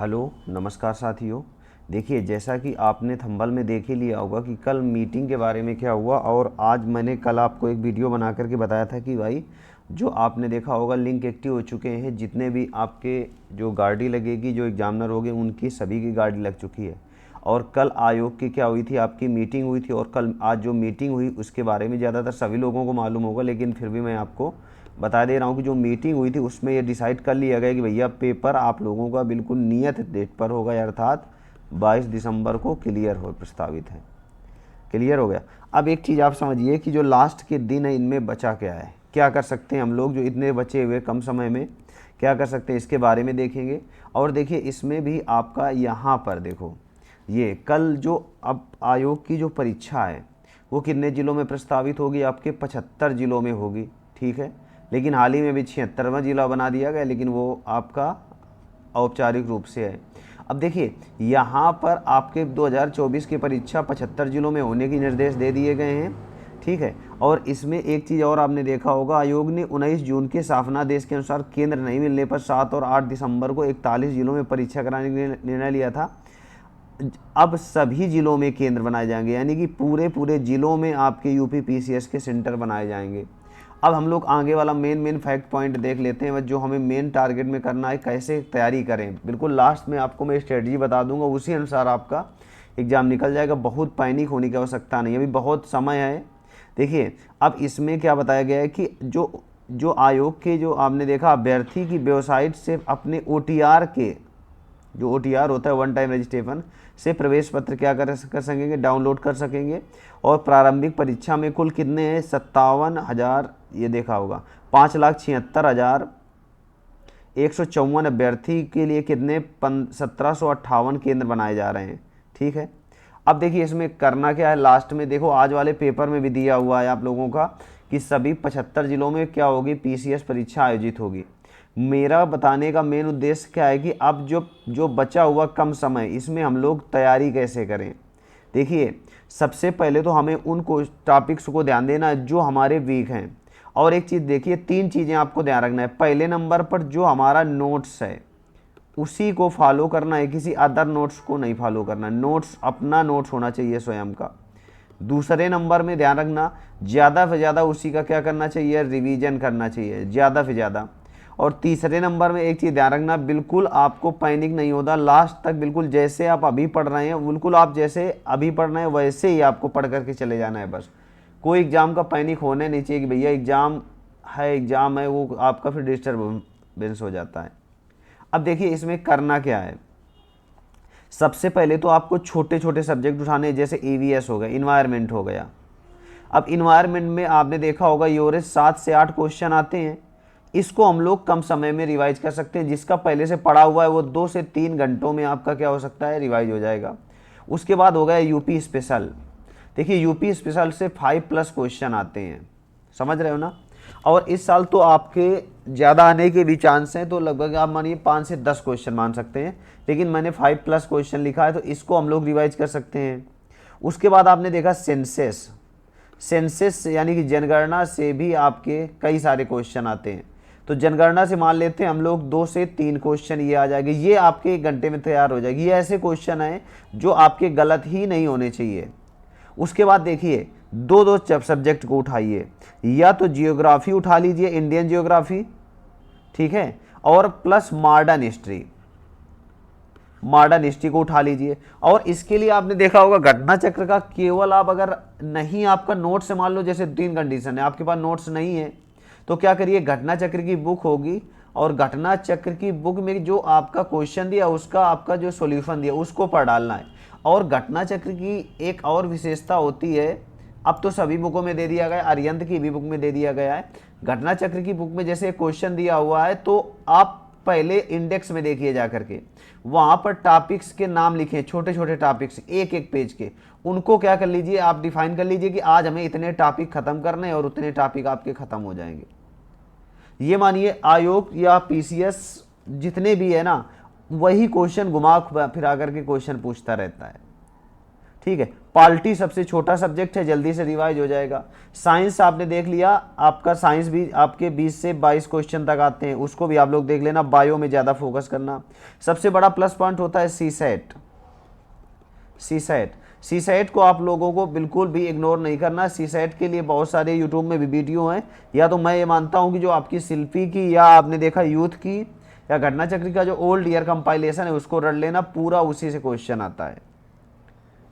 Hello नमस्कार साथियों। देखिए, जैसा कि आपने थंबनेल में देख ही लिया होगा कि कल मीटिंग के बारे में क्या हुआ, और आज मैंने कल आपको एक वीडियो बना करके बताया था कि भाई जो आपने देखा होगा लिंक एक्टिव हो चुके हैं। जितने भी आपके जो गाड़ी लगेगी, जो एग्जामिनर होंगे, उनकी सभी की गाड़ी लग चुकी है। और कल आयोग की क्या हुई थी, आपकी मीटिंग हुई थी। और कल आज जो मीटिंग हुई उसके बारे में ज़्यादातर सभी लोगों को मालूम होगा, लेकिन फिर भी मैं आपको बता दे रहा हूँ कि जो मीटिंग हुई थी उसमें ये डिसाइड कर लिया गया कि भैया पेपर आप लोगों का बिल्कुल नियत डेट पर होगा, अर्थात 22 दिसंबर को क्लियर हो प्रस्तावित है। क्लियर हो गया। अब एक चीज़ आप समझिए कि जो लास्ट के दिन है इनमें बचा क्या है, क्या कर सकते हैं हम लोग जो इतने बचे हुए कम समय में, क्या कर सकते हैं इसके बारे में देखेंगे। और देखिए इसमें भी आपका यहाँ पर देखो, ये कल जो अब आयोग की जो परीक्षा है वो कितने ज़िलों में प्रस्तावित होगी, आपके 75 ज़िलों में होगी। ठीक है, लेकिन हाल ही में भी 76वां ज़िला बना दिया गया, लेकिन वो आपका औपचारिक रूप से है। अब देखिए यहाँ पर आपके 2024 की परीक्षा 75 ज़िलों में होने के निर्देश दे दिए गए हैं। ठीक है, और इसमें एक चीज़ और आपने देखा होगा, आयोग ने 19 जून के शासनादेश के अनुसार केंद्र नहीं मिलने पर 7 और 8 दिसंबर को 41 ज़िलों में परीक्षा कराने का निर्णय लिया था। अब सभी ज़िलों में केंद्र बनाए जाएंगे, यानी कि पूरे पूरे ज़िलों में आपके यूपी पीसीएस के सेंटर बनाए जाएंगे। अब हम लोग आगे वाला मेन फैक्ट पॉइंट देख लेते हैं, जो हमें मेन टारगेट में करना है, कैसे तैयारी करें। बिल्कुल लास्ट में आपको मैं स्ट्रेटजी बता दूंगा, उसी अनुसार आपका एग्ज़ाम निकल जाएगा। बहुत पैनिक होने की आवश्यकता नहीं, अभी बहुत समय है। देखिए अब इसमें क्या बताया गया है कि जो जो आयोग के जो आपने देखा अभ्यर्थी की वेबसाइट से अपने OTR के, जो OTR होता है वन टाइम रजिस्ट्रेशन से, प्रवेश पत्र क्या कर सकेंगे, डाउनलोड कर सकेंगे। और प्रारंभिक परीक्षा में कुल कितने हैं, 57,000, ये देखा होगा 5,76,154 अभ्यर्थी के लिए कितने 1758 केंद्र बनाए जा रहे हैं। ठीक है, अब देखिए इसमें करना क्या है, लास्ट में देखो आज वाले पेपर में भी दिया हुआ है आप लोगों का कि सभी 75 जिलों में क्या होगी, PCS परीक्षा आयोजित होगी। मेरा बताने का मेन उद्देश्य क्या है कि अब जो जो बचा हुआ कम समय, इसमें हम लोग तैयारी कैसे करें। देखिए सबसे पहले तो हमें उन टॉपिक्स को ध्यान देना है जो हमारे वीक हैं। और एक चीज़ देखिए, 3 चीज़ें आपको ध्यान रखना है। पहले नंबर पर जो हमारा नोट्स है उसी को फॉलो करना है, किसी अदर नोट्स को नहीं फॉलो करना। नोट्स अपना नोट्स होना चाहिए स्वयं का। दूसरे नंबर में ध्यान रखना, ज़्यादा से ज़्यादा उसी का क्या करना चाहिए, रिवीजन करना चाहिए ज़्यादा से ज़्यादा। और तीसरे नंबर में एक चीज़ ध्यान रखना, बिल्कुल आपको पैनिक नहीं होता लास्ट तक। बिल्कुल जैसे आप अभी पढ़ रहे हैं, बिल्कुल आप जैसे अभी पढ़ रहे हैं वैसे ही आपको पढ़ करके चले जाना है बस। कोई एग्ज़ाम का पैनिक होने नहीं चाहिए कि भैया एग्ज़ाम है वो आपका फिर डिस्टर्बेंस हो जाता है। अब देखिए इसमें करना क्या है, सबसे पहले तो आपको छोटे छोटे सब्जेक्ट उठाने हैं, जैसे EVS हो गया, इन्वायरमेंट हो गया। अब इन्वायरमेंट में आपने देखा होगा यूरेज 7 से 8 क्वेश्चन आते हैं। इसको हम लोग कम समय में रिवाइज कर सकते हैं। जिसका पहले से पढ़ा हुआ है वो 2 से 3 घंटों में आपका क्या हो सकता है, रिवाइज हो जाएगा। उसके बाद हो गया यूपी स्पेशल। देखिए यूपी स्पेशल से 5+ क्वेश्चन आते हैं, समझ रहे हो ना। और इस साल तो आपके ज़्यादा आने के भी चांस हैं, तो लगभग आप मानिए 5 से 10 क्वेश्चन मान सकते हैं, लेकिन मैंने 5+ क्वेश्चन लिखा है तो इसको हम लोग रिवाइज कर सकते हैं। उसके बाद आपने देखा सेंसेस यानी कि जनगणना से भी आपके कई सारे क्वेश्चन आते हैं। तो जनगणना से मान लेते हैं हम लोग 2 से 3 क्वेश्चन ये आ जाएंगे, ये आपके 1 घंटे में तैयार हो जाएगी। ये ऐसे क्वेश्चन हैं जो आपके गलत ही नहीं होने चाहिए। उसके बाद देखिए 2 सब्जेक्ट को उठाइए, या तो जियोग्राफी उठा लीजिए, इंडियन जियोग्राफी, ठीक है, और प्लस मॉडर्न हिस्ट्री को उठा लीजिए। और इसके लिए आपने देखा होगा घटना चक्र का, केवल आप अगर नहीं आपका नोट से, मान लो जैसे 3 कंडीशन है, आपके पास नोट्स नहीं है तो क्या करिए, घटना चक्र की बुक होगी, और घटना चक्र की बुक में जो आपका क्वेश्चन दिया उसका आपका जो सॉल्यूशन दिया उसको पढ़ डालना है। और घटना चक्र की एक और विशेषता होती है, अब तो सभी बुकों में दे दिया गया, अरिहंत की भी बुक में दे दिया गया है। घटना चक्र की बुक में जैसे क्वेश्चन दिया हुआ है तो आप पहले इंडेक्स में देखिए जा करके, वहां पर टॉपिक्स के नाम लिखे, छोटे छोटे टॉपिक्स, एक एक पेज के, उनको क्या कर लीजिए, आप डिफाइन कर लीजिए कि आज हमें इतने टॉपिक खत्म करने हैं, और उतने टॉपिक आपके खत्म हो जाएंगे। ये मानिए आयोग या PCS जितने भी है ना, वही क्वेश्चन घुमा फिरा करके क्वेश्चन पूछता रहता है। ठीक है। पॉलिटी सबसे छोटा सब्जेक्ट है, जल्दी से रिवाइज हो जाएगा। साइंस आपने देख लिया, आपका साइंस भी आपके 20 से 22 क्वेश्चन तक आते हैं, उसको भी आप लोग देख लेना। बायो में ज़्यादा फोकस करना। सबसे बड़ा प्लस पॉइंट होता है सी सेट। सी सेट को आप लोगों को बिल्कुल भी इग्नोर नहीं करना। सी सेट के लिए बहुत सारे यूट्यूब में भी वीडियो हैं। या तो मैं ये मानता हूँ कि जो आपकी शिल्पी की या आपने देखा यूथ की या घटना चक्री का जो ओल्ड ईयर कंपाइलेशन है उसको रट लेना, पूरा उसी से क्वेश्चन आता है।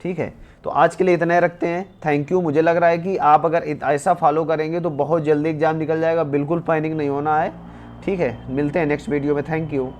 ठीक है, तो आज के लिए इतना ही रखते हैं। Thank you. मुझे लग रहा है कि आप अगर ऐसा फॉलो करेंगे तो बहुत जल्दी एग्जाम निकल जाएगा। बिल्कुल पैनिक नहीं होना है। ठीक है, मिलते हैं नेक्स्ट वीडियो में। Thank you.